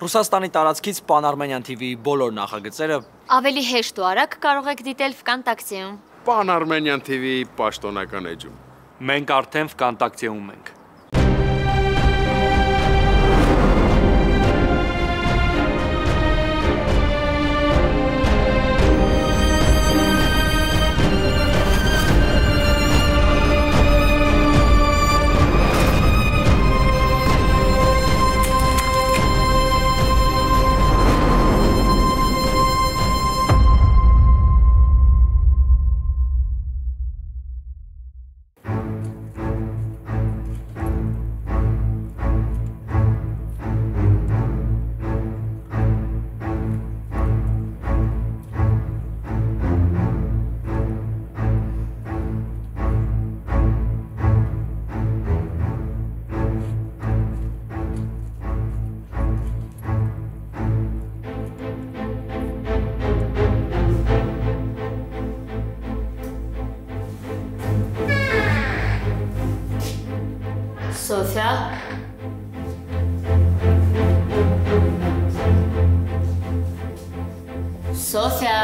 Ռուսաստանի տարածքից Pan-Armenian TV-ի բոլոր նախագծերը ավելի հեշտ ու արագ կարող եք դիտել Vkontakte-ում։ Pan-Armenian TV-ի պաշտոնական էջում։ Մենք արդեն Vkontakte-ում ենք։ Սոֆիա։ Սոֆիա։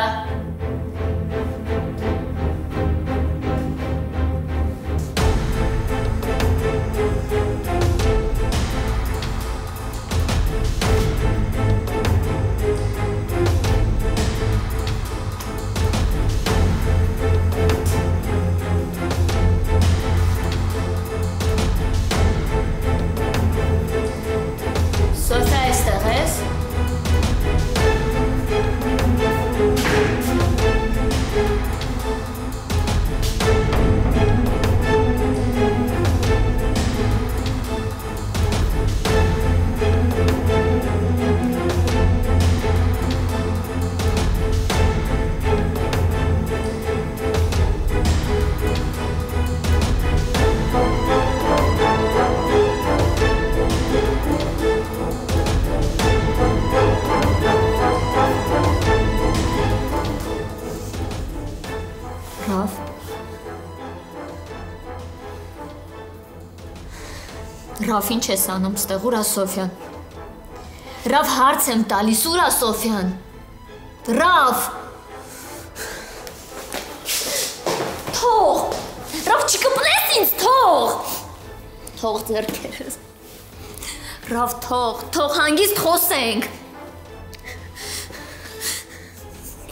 Ռաֆ, ինչ ես անում ստեղ, ուր ա Սոֆյան։ Ռաֆ, հարց եմ տալիս, ուր ա Սոֆյան։ Ռաֆ։ Թող։ Ռաֆ, չկպնես ինձ, թող։ Թող ձեռքերս։ Ռաֆ, թող հանգիստ խոսենք։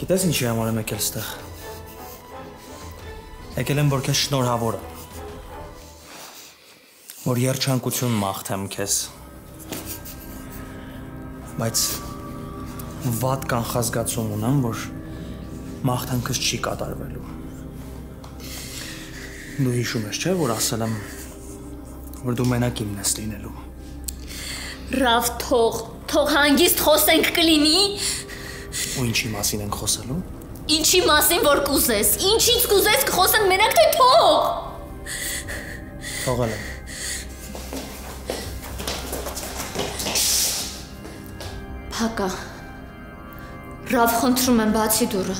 Գիտես ինչի համար եմ եկել ստեղ։ Եկել եմ, որ քեզ շնորհավորը։ Որ երջանկություն մաղթեմ քեզ, բայց վատ կանխազգացում ունեմ, որ մաղթանքս չի կատարվելու։ Դու հիշում ես, չէ, որ ասել եմ, որ դու մենակ իմն ես լինելու։ Ռաֆ, թող հանգիստ խոսենք կլինի։ Ու ինչի մասին ենք խոսելու։ Ինչի մասին, որ կուզես, ինչից կուզես կխոսենք մենակ, թե թող։ Թողել եմ։ Հակա, Ռաֆ, խնդրում եմ բացի դուռը։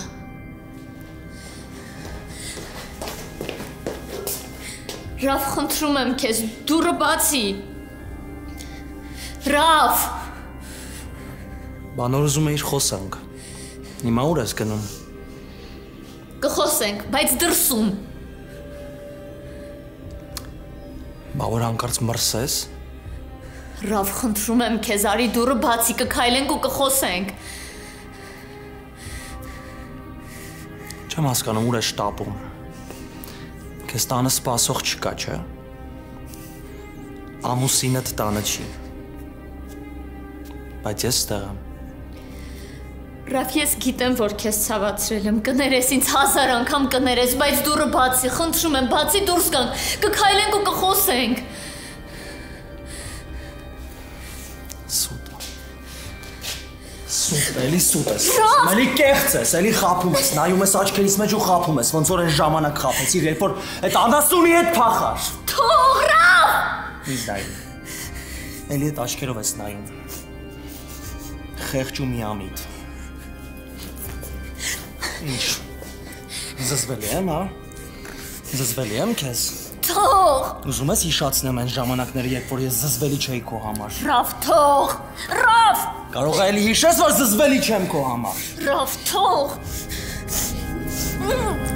Ռաֆ, խնդրում եմ քեզ, դուռը բացի։ Ռաֆ։ Բանոր ուզում էիր խոսանք, հիմա ուր ես գնում։ Կխոսենք, բայց դրսում։ Բա որ հանկարծ մրսես։ Ռաֆ, խնդրում եմ քեզ, արի դուռը բացի, կքայլենք ու կխոսենք։ Չեմ հասկանում, ուր ես շտապում։ Քեզ տանը սպասող չկա, չէ։ Ամուսինդ տանը չի։ Բայց ես ստեղ եմ։ Ռաֆ, ես գիտեմ, որ քեզ ցավացրել եմ, կներես ինձ 1000 անգամ կներես, բայց դուռը բացի, խնդրում եմ, բացի դուրս գանք, կքայլենք ու կխոսենք։ Սուտ, էլի սուտ ես, էլի կեղծ ես, էլի խափում ես, նայում ես աչքերից մեջ ու խափում ես, ոնց որ են ժամանակ խափեցիր, երբ որ այդ անասունի հետ փախար։ Թող, Ռաֆ։ Ինձ նայում, էլի այդ աչքերով ես նայում, խեղճ ու միամիտ։ Ինչ, զզվելի եմ, հա, զզվելի եմ քեզ։ Թող։ Ուզում ես հիշացնեմ այն ժամանակները, երբ որ ես զզվելի չէի քո համար։ Ռաֆ, թող, Ռաֆ։ Կարող է էլի հիշես, որ զզվելի չեմ քո համար։ Ռավ, թող։ Ռավ։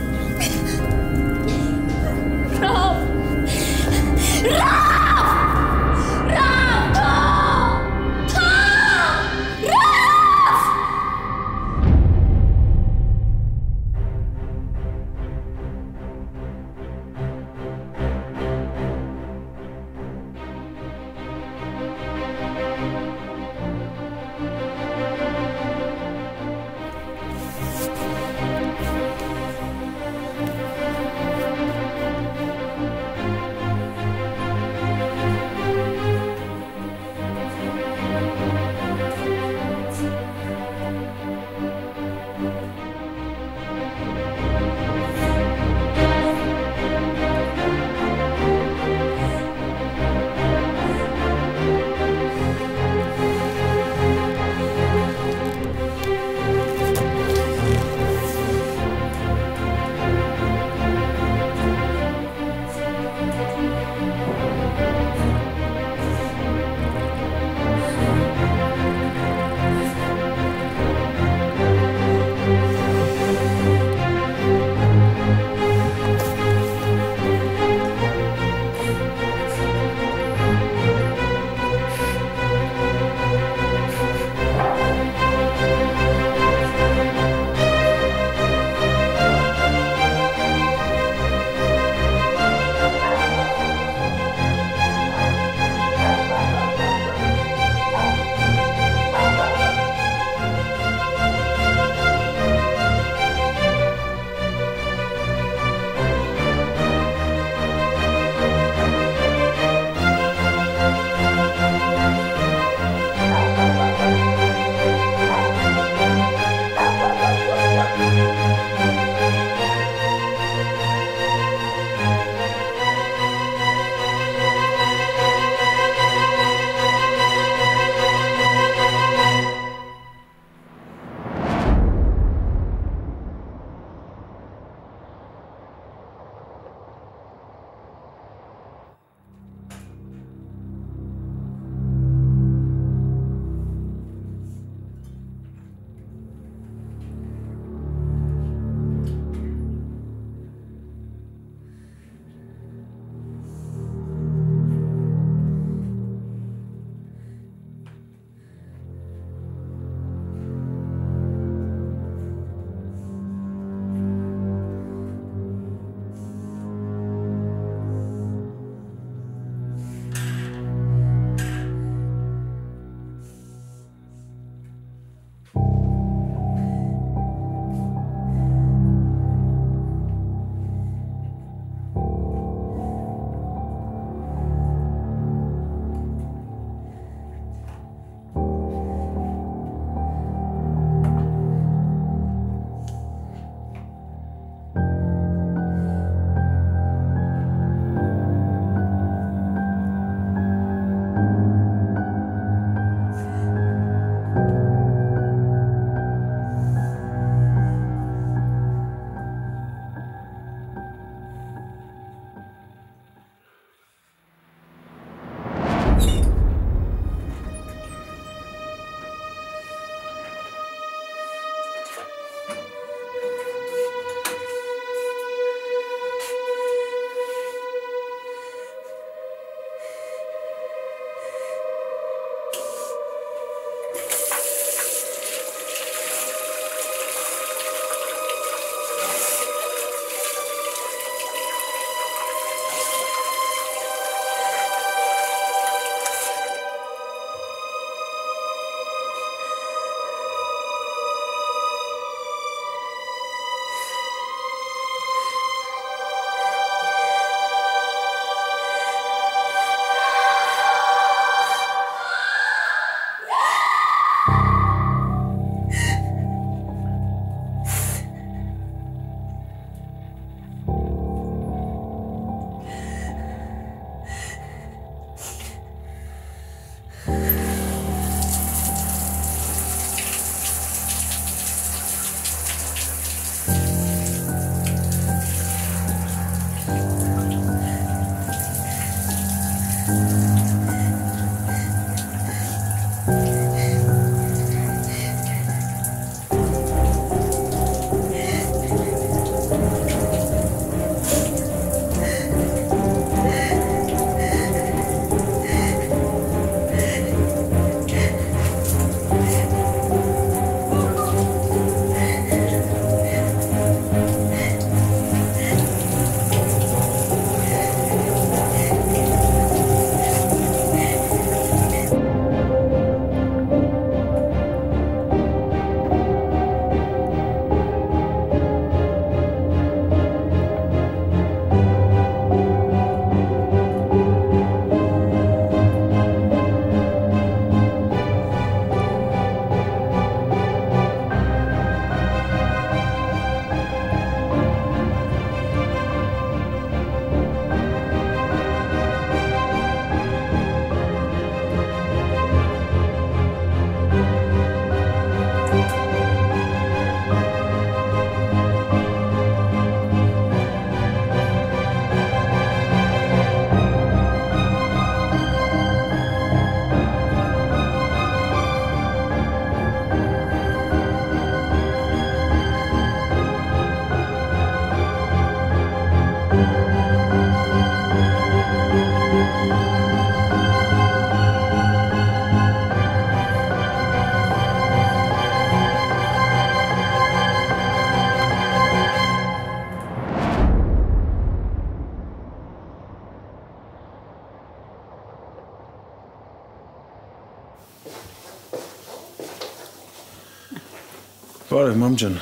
Բարև, մամ ջան։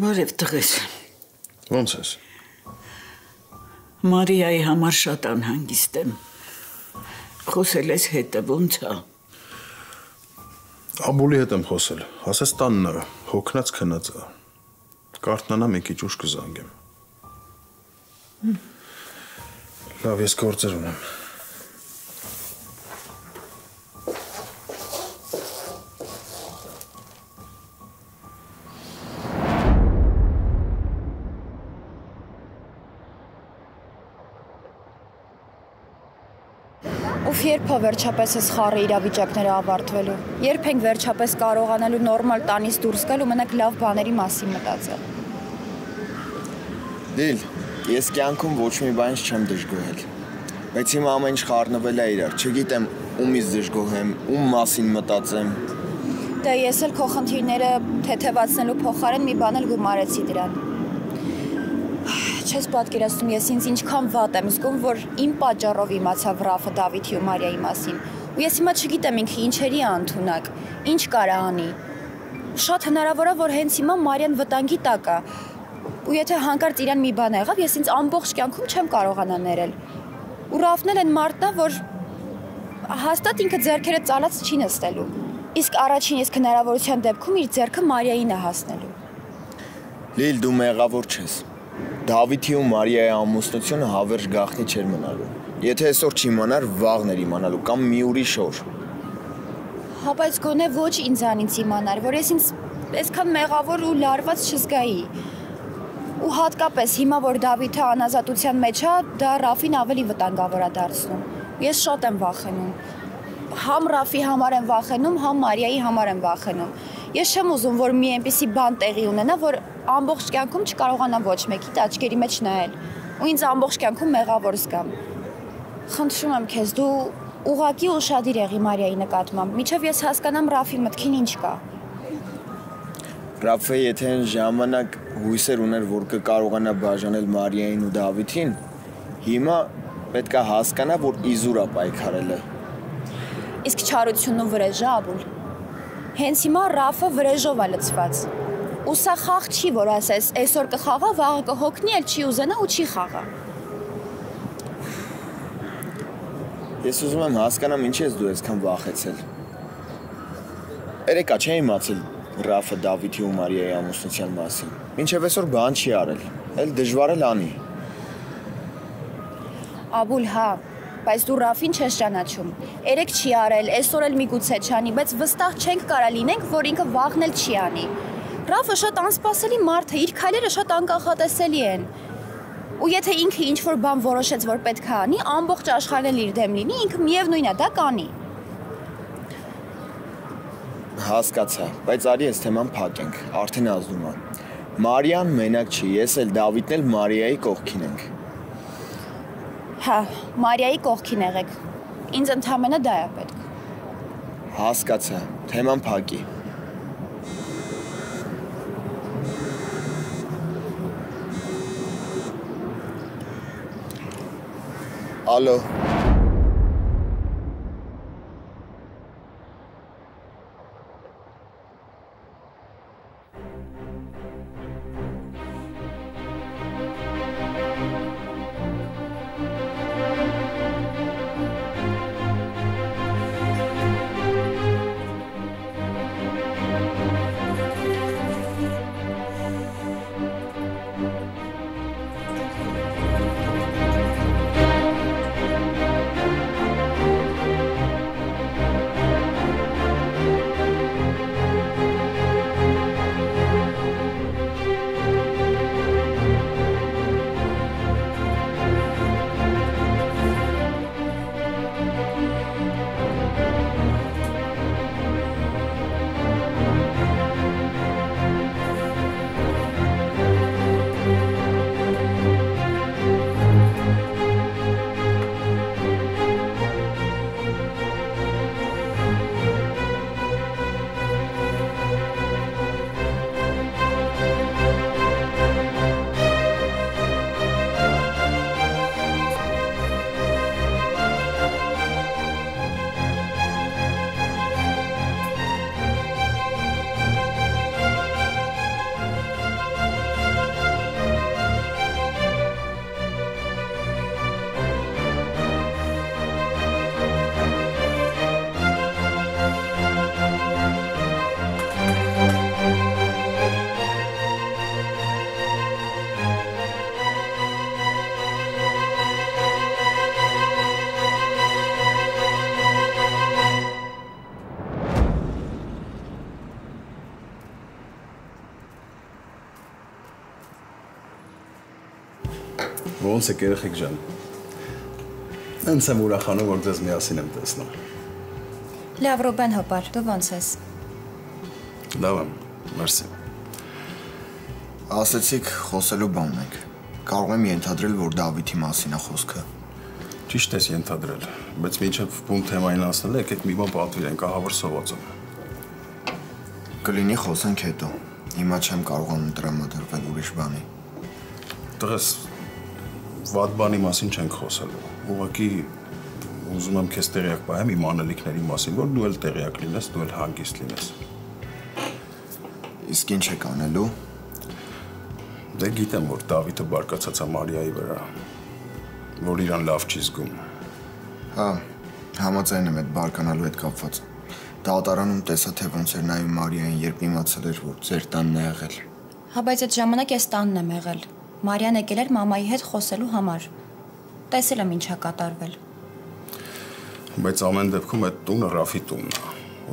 Բարև տղեր։ Ոնց ես։ Մարիայի համար շատ անհանգիստ եմ։ Խոսել ես հետը ոնց է։ Աբուլի հետ եմ խոսել, ասես տանն է, հոգնած քնած է։ Կարթնանա մի քիչ ուշ կզանգեմ։ Լավ, ես գործեր ունեմ։ Երբ է վերջապես այս խառը իրավիճակները ավարտվելու, երբ ենք վերջապես կարողանալու նորմալ տանից դուրս գալ ու մենակ լավ բաների մասին մտածել։ Լիլ, ես կյանքում ոչ մի բանից չեմ դժգոհել, բայց հիմա ամեն ինչ խառնվել է իրար, չգիտեմ ումից դժգոհեմ, ում մասին մտածեմ։ Դե ես էլ քո խնդիրները թեթևացնելու փոխարեն մի բան էլ գումարեցի դրան։ Չես պատկերացնում, ես ինձ ինչքան վատ եմ զգում, որ իմ պատճառով իմացավ Ռաֆը Դավիթի ու Մարիայի մասին։ Ու ես հիմա չգիտեմ ինքը ինչերի է ընդունակ, ինչ կարա անի։ Շատ հնարավոր է, որ հենց հիմա Մարիան վտանգի տակ է։ Ու եթե հանկարծ իրան մի բան եղավ, ես ինձ ամբողջ կյանքում չեմ կարողանա ներել։ Ու Ռաֆն էլ այն մարդն է, որ հաստատ ինքը ձեռքերը ծալած չի նստելու։ Իսկ առաջին իսկ հնարավորության դեպքում իր ձեռքը Մարիային է հասնելու։ Լիլ, դու մեղավոր չես։ Դավիթի ու Մարիայի ամուսնությունը հավերժ գաղտնի չէր մնալու։ Եթե այսօր չիմանար, վաղն էր իմանալու կամ մի ուրիշ օր։ Հա, բայց գոնե ոչ ինձանից իմանար, որ ես ինձ այսքան մեղավոր ու լարված չզգայի։ Ու հատկապես հիմա, որ Դավիթը անազատության մեջ է, դա Ռաֆին ավելի վտանգավոր է դարձնում։ Ես շատ եմ վախենում։ Համ Ռաֆի համար եմ վախենում, համ Մարիայի համար եմ վախենում։ Ես չեմ ուզում, որ մի այնպիսի բան տեղի ունենա, որ ամբողջ կյանքում չկարողանամ ոչ մեկիդ աչքերի մեջ նայել ու ինձ ամբողջ կյանքում մեղավոր զգամ։ Խնդրում եմ քեզ, դու ուղղակի ուշադիր եղի Մարիայի նկատմամբ, մինչև ես հասկանամ Ռաֆի մտքին ինչ կա։ Ռաֆը եթե այն ժամանակ հույսեր ուներ, որ կկարողանա բաժանել Մարիային ու Դավիթին, հիմա պետք է հասկանա, որ իզուր է պայքարել է։ Իսկ չարությունն ու վրեժը, Աբուլ։ Հենց հիմա Ռաֆը վրեժով է լցված։ Ու սա խաղ չի, որ ասես, այսօր կխաղա, վաղը կհոգնի, էլ չի ուզենա ու չի խաղա։ Ես ուզում եմ հասկանամ ինչ ես դու այսքան վախեցել։ Երեկա չէ իմացել Ռաֆը Դավիթի ու Մարիայի ամուսնության մասին։ Մինչև այսօր բան չի արել, էլ դժվար էլ անի։ Աբուլ, հա, բայց դու Ռաֆին չես ճանաչում։ Երեք չի արել, այսօր էլ միգուցե չանի, բայց վստահ չենք կարա լինենք, որ ինքը վաղն էլ չի անի։ Ռաֆը շատ անսպասելի մարդ է, իր քայլերը շատ անկախատեսելի են։ Ու եթե ինքը ինչ-որ բան որոշեց, որ պետք է անի, ամբողջ աշխարհն էլ իր դեմ լինի, ինքը միևնույն է դա կանի։ Հասկացա, բայց արի այս թեման փակենք, արդեն ազդում է։ Մարիան մենակ չի, ես էլ Դավիթն էլ Մարիայի կողքին ենք։ Հա, Մարիայի կողքին եղեք։ Ինձ ընդհանրապես դա է պետք։ Հասկացա, թեման փակի։ Ալո։ Ոնց եք երեխեք ջան։ Ինձ եմ ուրախանում, որ ձեզ միասին եմ տեսնում։ Լավ, Ռուբեն հոպար, դու ոնց ես։ Լավ եմ, մերսի։ Ասեցիք խոսելու բան ունենք։ Կարող եմ ենթադրել, որ Դավիթի մասին է խոսքը։ Ճիշտ ես ենթադրել, բայց մինչև բուն թեմային ասել եկեք մի բան պատվիրենք, ահավոր սովածը։ Կլինի խոսենք հետո։ Հիմա չեմ կարողանում տրամադրվել ուրիշ բանի։ Տղես, վատ բանի մասին չենք խոսելու։ Ուղղակի ուզում եմ քեզ տեղյակ պահեմ իմ անելիքների մասին, որ դու էլ տեղյակ լինես, դու էլ հանգիստ լինես։ Իսկ ինչ եք անելու։ Դե գիտեմ, որ Դավիթը բարկացած է Մարիայի վրա, որ իրան լավ չի զգում։ Հա, համաձայն եմ այդ բարկանալու հետ կապված։ Դատարանում տեսա, թե ոնց էր նայում Մարիային, երբ իմացել էր, որ ձեր տանն է եղել։ Հա, բայց այդ ժամանակ ես տանն եմ եղել։ Մարիան եկել էր մամայի հետ խոսելու համար։ Տեսել եմ ինչ է կատարվել։ Բայց ամեն դեպքում այդ տունը Ռաֆի տունն է,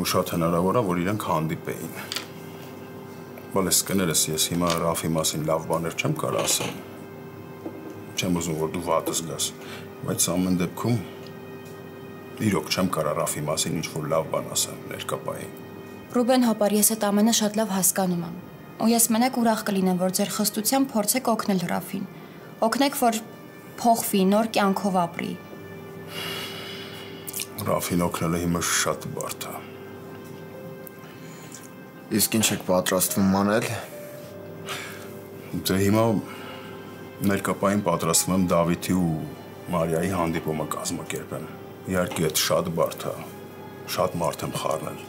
ու շատ հնարավոր է, որ իրենք հանդիպեին։ Բայց կներես, ես հիմա Ռաֆի մասին լավ բաներ չեմ կարող ասել։ Չեմ ուզում, որ դու վատը զգաս, բայց ամեն դեպքում իրոք չեմ կարող Ռաֆի մասին ինչ-որ լավ բան ասել ներկապային։ Ռուբեն հոպար, ես այդ ամենը շատ լավ հասկանում եմ։ Ու ես մենակ ուրախ կլինեմ, որ ձեր խստությամբ փորձեք օգնել Ռաֆին։ Օգնեք, որ փոխվի, նոր կյանքով ապրի։ Ռաֆին օգնելը հիմա շատ բարդ է։ Իսկ ինչ եք պատրաստվում անել։ Դե հիմա ներկապային պատրաստվում եմ Դավիթի ու Մարիայի հանդիպումը կազմակերպեմ։ Իհարկե այդ շատ բարդ է։ Շատ մարդ եմ խառնել,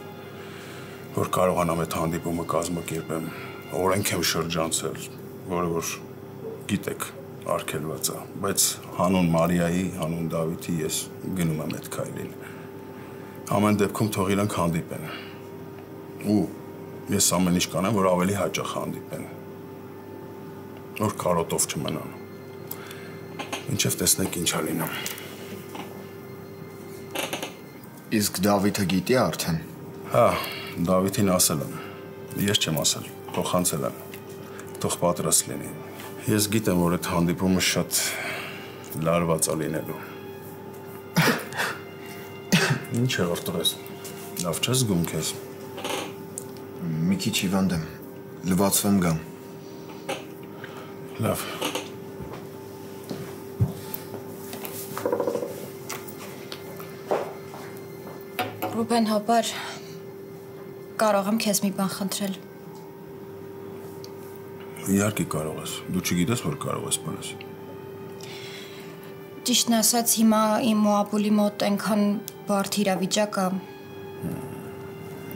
որ կարողանամ այդ հանդիպումը կազմակերպեմ։ Օրենք եմ շրջանցել, որը որ գիտեք, արգելված է, բայց հանուն Մարիայի, հանուն Դավիթի ես գնում եմ այդ քայլին։ Ամեն դեպքում թող իրանք հանդիպեն։ Ու ես ամեն ինչ կանեմ, որ ավելի հաճախ հանդիպեն։ Որ կարոտով չմնան։ Ինչև տեսնենք ինչ է լինում։ Իսկ Դավիթը գիտի արդեն։ Հա, Դավիթին ասել եմ։ Ես չեմ ասել, փոխանցել եմ։ Թող պատրաստ լինի։ Ես գիտեմ, որ այդ հանդիպումը շատ լարված է լինելու։ Ինչ եղավ տղես։ Լավ չես զգում քեզ։ Մի քիչ հիվանդ եմ։ Լվացվեմ գամ։ Լավ։ Ռուբեն հոպար, կարող եմ քեզ մի բան խնդրել։ Իհարկե կարող ես։ Դու չգիտես, որ կարող ես բանես։ Ճիշտն ասած, հիմա իմ ու Ապուլի մոտ այնքան բարդ իրավիճակ է։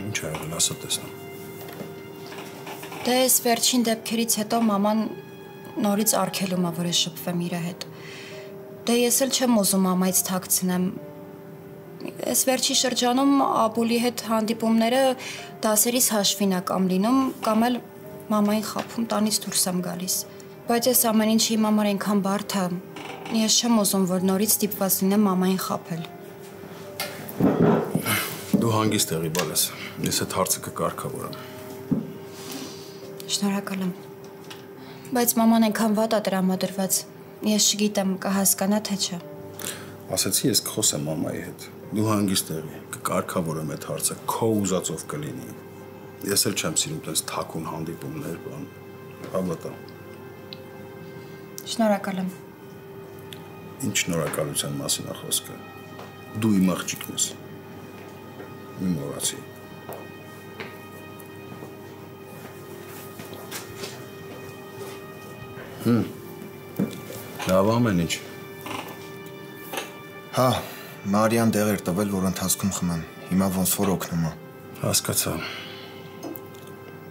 Ինչ ա եղել, ասա տեսնեմ։ Դե այս վերջին դեպքերից հետո մաման նորից արգելում է, որ ես շփվեմ իր հետ։ Դե ես էլ չեմ ուզում մամայից թաքցնեմ։ Այս վերջի շրջանում Ապուլի հետ հանդիպումները դասերից հաշվին է կամ լինում, կամ էլ մամային խաբում տանից դուրս եմ գալիս։ Բայց այս ամեն ինչը իմ համար այնքան բարդ է, ես չեմ ուզում, որ նորից ստիպված լինեմ մամային խաբել։ Դու հանգիստ եղի բալես, ես այդ հարցը կկարգավորեմ։ Շնորհակալ եմ։ Բայց մաման այնքան վատ է տրամադրված, ես չգիտեմ կհասկանա թե չէ։ Ասեցի ես կխոսեմ մամայի հետ։ Դու հանգիստ եղի, կկարգավորեմ այդ հարցը, քո ուզածով կլինի։ Ես էլ չեմ սիրում տես թաքուն հանդիպումներ, բան։ Հավատա։ Շնորհակալ եմ։ Ինչ շնորհակալության մասին է խոսքը։ Դու իմ աղջիկն ես։ Մի մոռացի։ Լավ ամեն ինչ։ Հա, Մարիան դեղ էր տվել, որ ընթացքում խմեմ։ Հիմա ոնց որ օգնում է։ Հասկացա։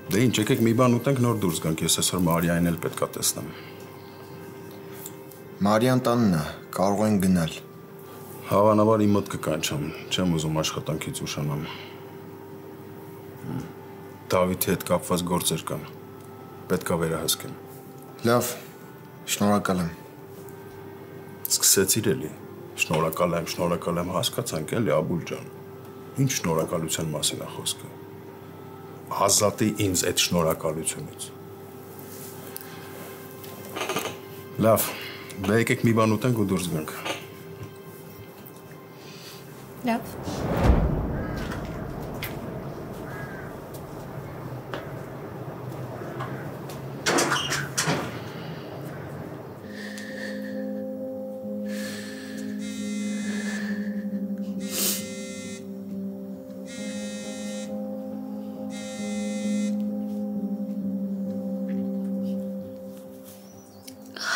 Դե ինչ, եկեք մի բան ուտենք, նոր դուրս գանք, ես այսօր Մարիային էլ պետք է տեսնեմ։ Մարիան տանն է, կարող են գնալ։ Հավանաբար իմ մոտ կկանչեմ, չեմ ուզում աշխատանքից ուշանամ։ Դավիթի հետ կապված գործեր կան։ Պետք է վերահսկեմ։ Լավ, շնորհակալ եմ։ Սկսեցիր էլի։ Շնորհակալ եմ, հասկացանք էլի Աբուլ ջան։ Ինչ շնորհակալության մասին է խոսքը։ Ազատի ինձ այդ շնորհակալությունից։ Լավ, Դա եկեք մի բան ուտենք ու դուրս գանք։ Լավ։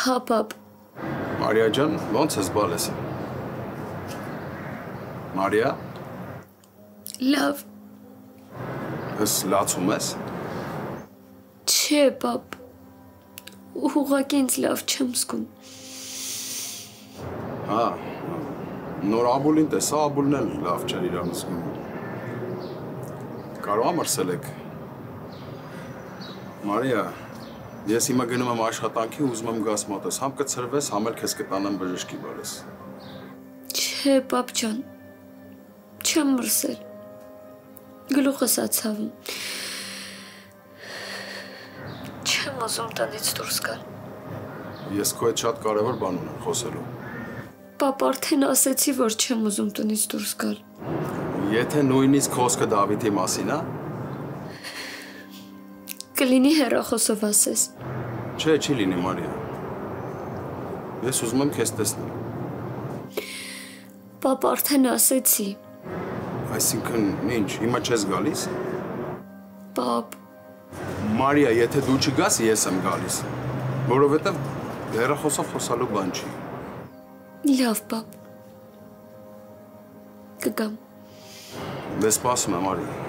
Հա, պապ։ Մարիա ջան, ո՞նց ես բալես։ Մարիա, Լավ։ ես լացում ես։ Չէ, պապ։ Ուղղակի ինձ լավ չեմ զգում։ Հա, նոր աբուլին տեսա, աբուլն էլ լավ չէր իրան զգում։ Կարող ամրսել եք։ Մարիա, ես հիմա գնում եմ աշխատանքի ու ուզում եմ գաս մոտես, համ կցրվես, համ էլ քեզ կտանեմ բժշկի բալես։ Չէ, պապ ջան։ Չեմ մրսել։ Գլուխս ա ցավում։ Չեմ ուզում տնից դուրս գալ։ Ես քո հետ շատ կարևոր բան ունեմ խոսելու։ Պապ արդեն ասեցի, որ չեմ ուզում տնից դուրս գալ։ Եթե նույնիսկ խոսքը Դավիթի մասին է, Կլինի հեռախոսով ասես։ չէ, չի լինի, Մարիա։ Ես ուզում եմ քեզ տեսնել։ Պապ արդեն ասեցի։ Այսինքն, ինչ, հիմա չես գալիս։ Պապ, Մարիա, եթե դու չգաս, ես եմ գալիս, որովհետև հեռախոսով խոսալու բան չի։ լավ, պապ։ Կգամ։ Դե սպասում եմ, Մարիա։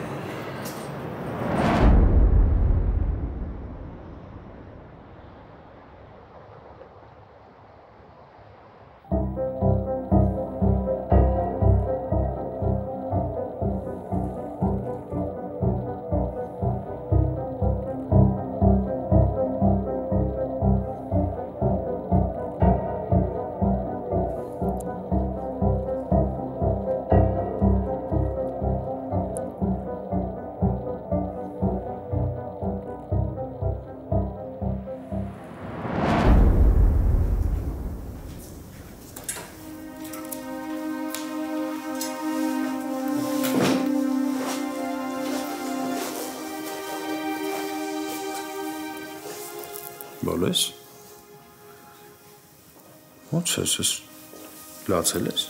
Բոլես։ Ո՞նց ես լացել ես։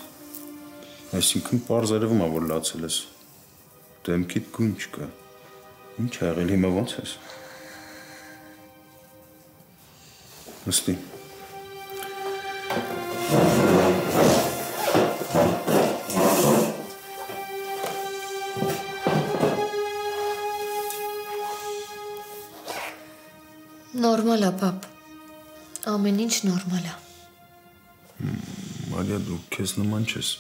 Այսինքն պարզ երևում է, որ լացել ես։ Դեմքիդ գույն չկա։ Ինչ ա եղել հիմա ո՞նց ես։ Նստի։ Նորմալ է, պապ։ Ամեն ինչ նորմալ է։ Մարիա, դու քեզ նման չես։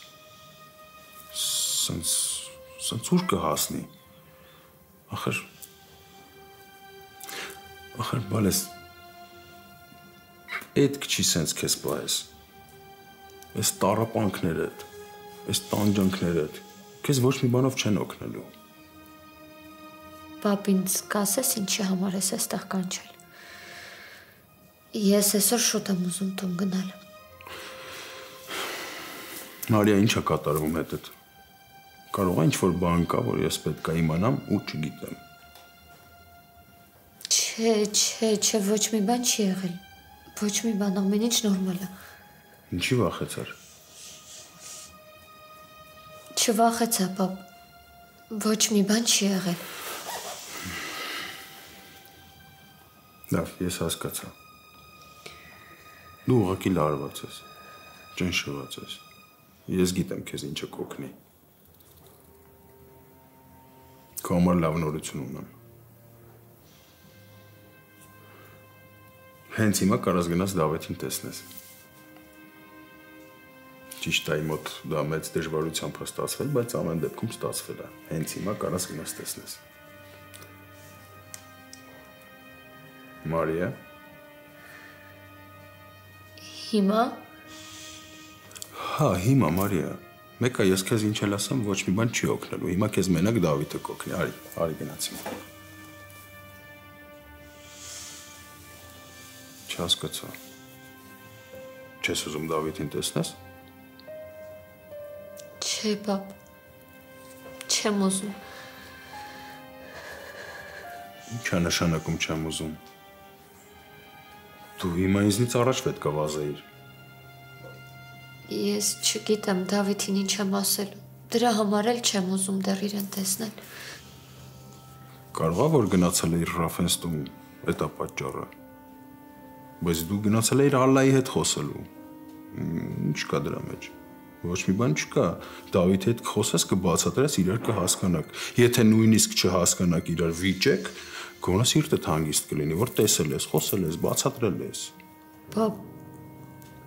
Սենց ուր կհասնի։ Ախր բալես, պետք չի սենց քեզ պահես։ Այս տառապանքներդ, այս տանջանքներդ, քեզ ոչ մի բանով չեն օգնելու։ Պապ, ինձ կասես ինչի համար ես այստեղ կանչել։ Ես այսօր շուտ եմ ուզում տուն գնալ։ Մարիա, ինչ է կատարվում հետդ։ Կարող է ինչ-որ բան կա, որ ես պետք է իմանամ ու չգիտեմ։ Չէ, ոչ մի բան չի եղել։ Ոչ մի բան, ամեն ինչ նորմալ է։ Ինչի վախեցար։ Չվախեցա, պապ։ Ոչ մի բան չի եղել։ Լավ, ես հասկացա։ Դու ուղղակի լարված ես, ճնշված ես։ Ես գիտեմ քեզ ինչը կօգնի։ Քո համար լավ նորություն ունեմ։ Հենց հիմա կարաս գնաս Դավիթին տեսնես։ Ճիշտ է, իմ մոտ դա մեծ դժվարությամբ է ստացվել, բայց ամեն դեպքում ստացվել է։ Հենց հիմա կարաս գնաս տեսնես։ Մարիա։ Հիմա։ Հա, հիմա, Մարիա։ Մեկը ես քեզ ինչ էլ ասեմ, ոչ մի բան չի օգնելու։ Հիմա քեզ մենակ Դավիթը կօգնի։ Արի գնացի։ Չհասկացա։ Չես ուզում Դավիթին տեսնես։ Չէ, բապ։ Չեմ ուզում։ Ինչ է նշանակում չեմ ուզում։ Դու հիմա ինձնից առաջ պետք է վազեիր։ Ես չգիտեմ Դավիթին ինչ եմ ասել։ Դրա համար էլ չեմ ուզում դեռ իրեն տեսնել։ Կարող է որ գնացել էիր Ռաֆենս տուն, դա պատճառը։ Բայց դու գնացել էիր Ալլայի հետ խոսելու։ Ինչ կա դրա մեջ։ Ոչ մի բան չկա։ Դավիթի հետ կխոսես, կբացատրես, իրար կհասկանաք։ Եթե նույնիսկ չհասկանաք իրար վիճեք, գոնե սիրտդ հանգիստ կլինի, որ տեսել ես, խոսել ես, բացատրել ես։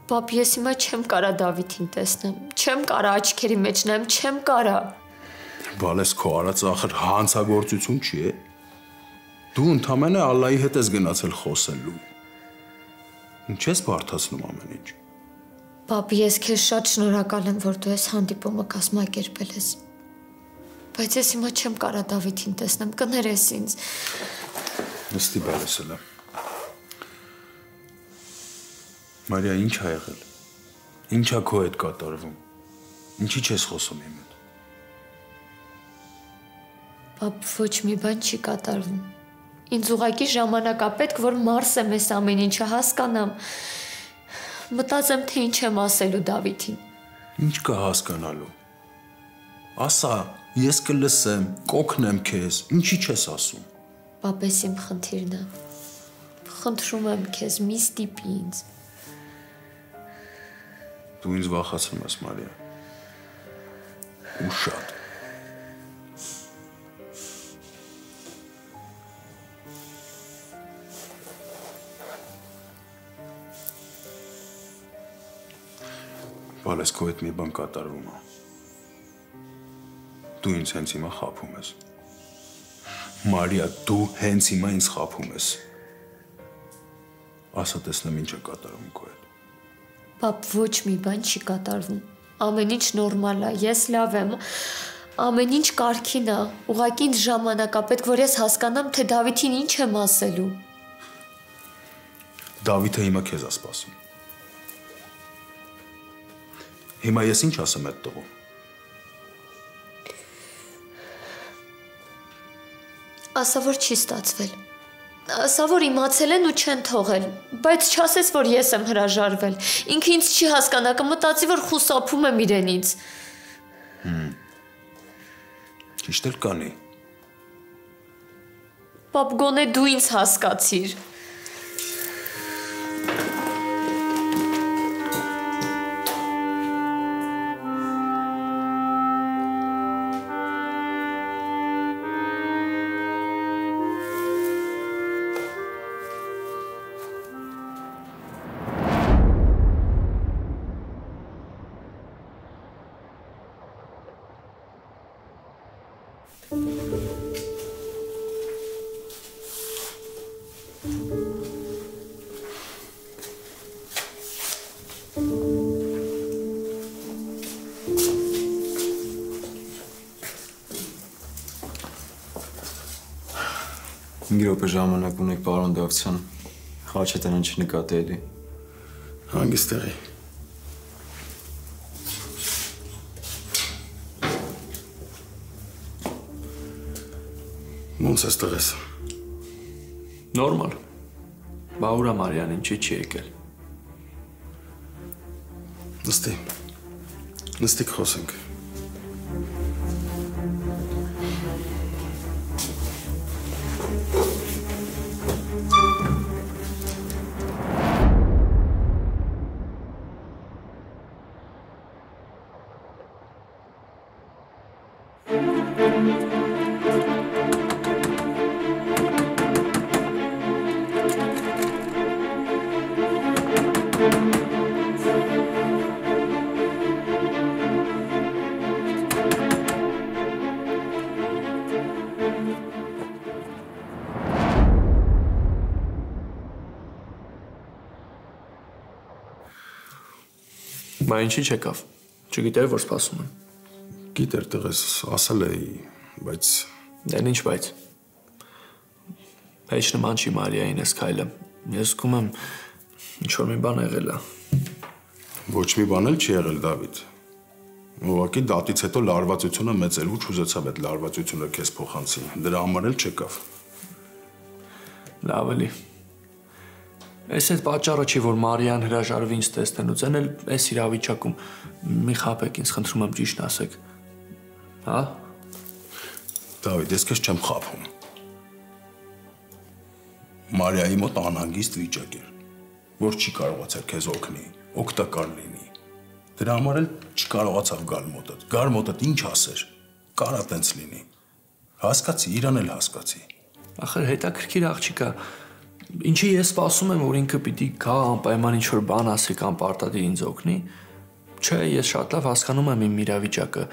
Բապ, ես հիմա չեմ կարա Դավիթին տեսնեմ, չեմ կարա աչքերի մեջ նայեմ, չեմ կարա։ Բալես քո արած ախր հանցագործություն չի է։ Դու ընդամենը Ալլայի հետ ես գնացել խոսելու։ Ինչ ես բարդացնում ամեն ինչ։ Բապ, ես քեզ շատ շնորհակալ եմ, որ դու ես հանդիպումը կազմակերպել ես։ Բայց ես հիմա չեմ կարա Դավիթին տեսնեմ, կներես ինձ։ Նստի բալեսելը։ Մարիա, ինչ ա եղել։ Ինչ ա քո հետ կատարվում։ Ինչի չես խոսում իմ հետ։ Բապ, ոչ մի բան չի կատարվում։ Ինձ ուղղակի ժամանակ ա պետք, որ մարսեմ այս ամեն ինչը հասկանամ։ Մտածեմ, թե ինչ եմ ասելու Դավիթին։ Ինչ կա հասկանալու։ Ասա, ես կլսեմ, կօգնեմ քեզ, ինչի չես ասում։ Բապ, ես իմ խնդիրն է։ Խնդրում եմ քեզ, մի ստիպի ինձ։ Դու ինձ վախացնում ես, Մարիա։ Ու շատ։ Բալես քո հետ մի բան կատարվում է։ Դու ինձ հենց հիմա խաբում ես։ Մարիա, դու հենց հիմա ինձ խաբում ես։ Ասա տեսնեմ ինչ է կատարվում քո հետ։ Բապ, ոչ մի բան չի կատարվում։ Ամեն ինչ նորմալ է, ես լավ եմ։ Ամեն ինչ կարգին է։ Ուղղակի ինձ ժամանակ ա պետք, որ ես հասկանամ, թե Դավիթին ինչ եմ ասելու։ Դավիթը հիմա քեզ է սպասում։ Հիմա ես ինչ ասեմ այդ տղուն։ Ասա, որ չի ստացվել։ Ասա, որ իմացել են ու չեն թողել, բայց չասես, որ ես եմ հրաժարվել։ Ինքը ինձ չի հասկանա, կմտածի, որ խուսափում եմ իրենից։ Ճիշտ էլ կանի։ Պապ, գոնե դու ինձ հասկացիր։ Րոպե ժամանակ ունեք, պարոն Դավթյան, Խաչատրյանը չնկատի էլի։ Հանգիստ եղի։ Ոնց ես տղես։ Նորմալ։ Բա ուր է Մարիան, ինչի չի եկել։ Նստիկ խոսենք։ Բա ինչի չեկավ։ Չգիտեր, որ սպասում եմ։ Գիտեր տղես, ասել էի, բայց Դեն ինչ բայց։ Հեչ նման չի Մարիային ես քայլը։ Ես զգում եմ ինչ որ մի բան եղել է։ Ոչ մի բան էլ չի եղել Դավիթ։ Ուղղակի դատից հետո լարվածությունը մեծելու չուզեցավ այդ լարվածությունը քեզ փոխանցի։ Դրա համար էլ չեկավ։ Լավ էլի։ Այս այդ պատճառը չի, որ Մարիան հրաժարվի ինձ տեսնելուց, այն էլ այս իրավիճակում մի խաբեք ինձ, խնդրում եմ ճիշտ ասեք։ Հա։ Դավիթ, ես քեզ չեմ խաբում։ Մարիայի մոտ անհանգիստ վիճակ էր, որ չի կարողացել քեզ օգնի, օգտակար լինի։ Դրա համար էլ չկարողացավ գալ մոտդ։ Գար մոտդ ինչ ասեր։ Կարա տենց լինի։ Հասկացի, իրան էլ հասկացի։ Ախր հետաքրքիր աղջիկա, ինչի ես սպասում եմ, որ ինքը պիտի գա անպայման ինչ-որ բան ասի կամ պարտադիր ինձ օգնի։ Չէ, ես շատ լավ հասկանում եմ իմ իրավիճակը։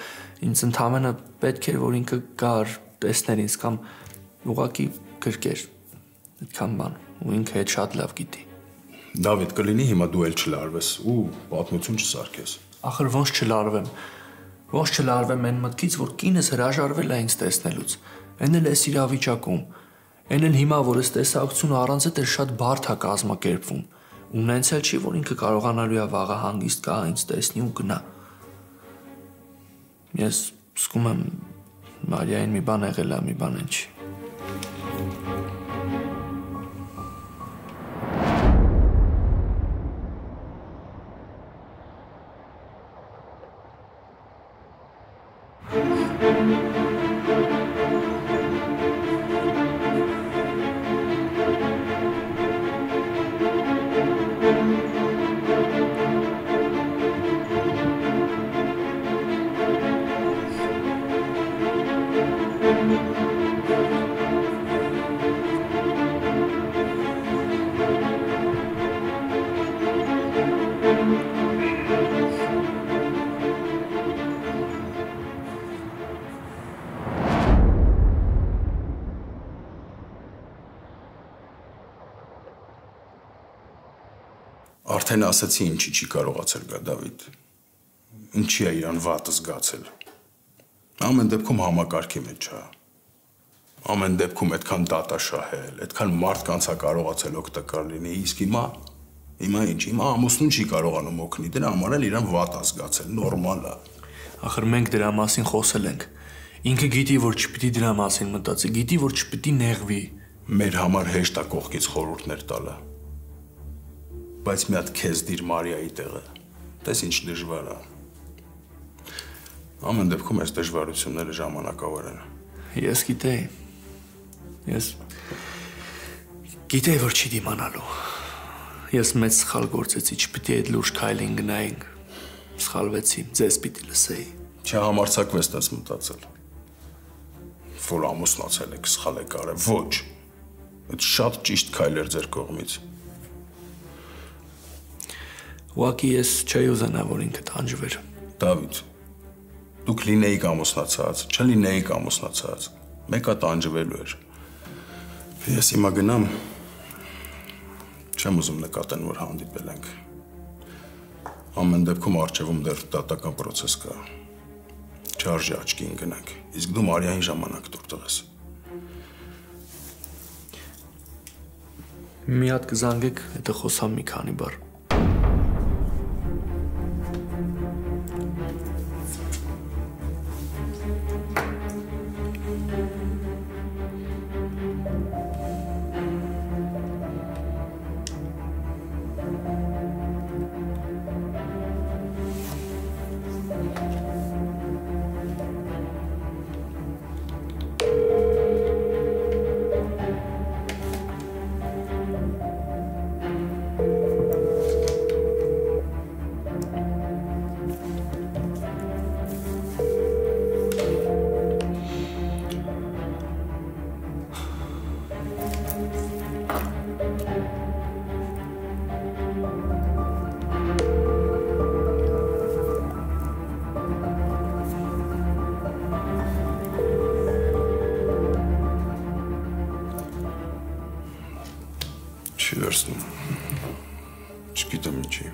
Ինձ ընդամենը պետք էր, որ ինքը գար, տեսներ ինձ կամ ուղղակի գրկեր։ Այդքան բան, ու ինքը այդ շատ լավ գիտի։ Դավիթ, կլինի հիմա դու էլ չլարվես ու պատմություն չսարքես։ Ախր ոնց չլարվեմ։ Ոնց չլարվեմ այն մտքից, որ կինս հրաժարվել է ինձ տեսնելուց։ Այն էլ էս իրավիճակում։ Այն էլ հիմա, որ էս տեսակցությունը առանց այդ շատ բարդ է կազմակերպվում։ Ու նենց էլ չի, որ ինքը կարողանալու է վաղը հանգիստ գա ինձ տեսնի ու գնա։ Ես զգում եմ Մարիային մի բան եղել է, մի բան են չի։ Արդեն ասացի ինչի չի կարողացել գա Դավիթ։ Ինչի է իրան վատը զգացել։ Ամեն դեպքում համակարգի մեջ է։ Ամեն դեպքում այդքան դատաշահել, այդքան մարդկանց է կարողացել օգտակար լինի, իսկ հիմա ինչ, հիմա ամուսնուն չի կարողանում օգնի, դրա համար էլ իրան վատ է զգացել, նորմալ է։ Ախր մենք դրա մասին խոսել ենք։ Ինքը գիտի, որ չպիտի դրա մասին մտածի, գիտի, որ չպիտի նեղվի։ Մեր համար հեշտ է կողքից խորհուրդներ տալը։ Բայց մի հատ քեզ դիր Մարիայի տեղը, տես ինչ դժվար է։ Ամեն դեպքում այս դժվարությունները ժամանակավոր են։ Ես գիտեի։ Ես գիտեի, որ չի դիմանալու։ Ես մեծ սխալ գործեցի, չպիտի այդ լուրջ քայլին գնայինք։ Սխալվեցի, ձեզ պիտի լսեի։ Չհամարձակվես տես մտածել։ Որ ամուսնացել եք, սխալ եք արել, ոչ։ Այդ շատ ճիշտ քայլ էր ձեր կողմից։ Ուղղակի ես չէի ուզենա, որ ինքը տանջվեր։ Դավիթ, դուք լինեիք ամուսնացած, չլինեիք ամուսնացած, մեկը տանջվելու էր։ Ես հիմա գնամ, չեմ ուզում նկատեն, որ հանդիպել ենք։ Ամեն դեպքում առջևում դեռ դատական պրոցես կա։ Չարժե աչքին գնանք, իսկ դու Մարիային ժամանակ դուր տվես։ Մի հատ կզանգեք, հետո խոսամ մի քանի բառ։ Չի վերցնում, չգիտեմ ինչի։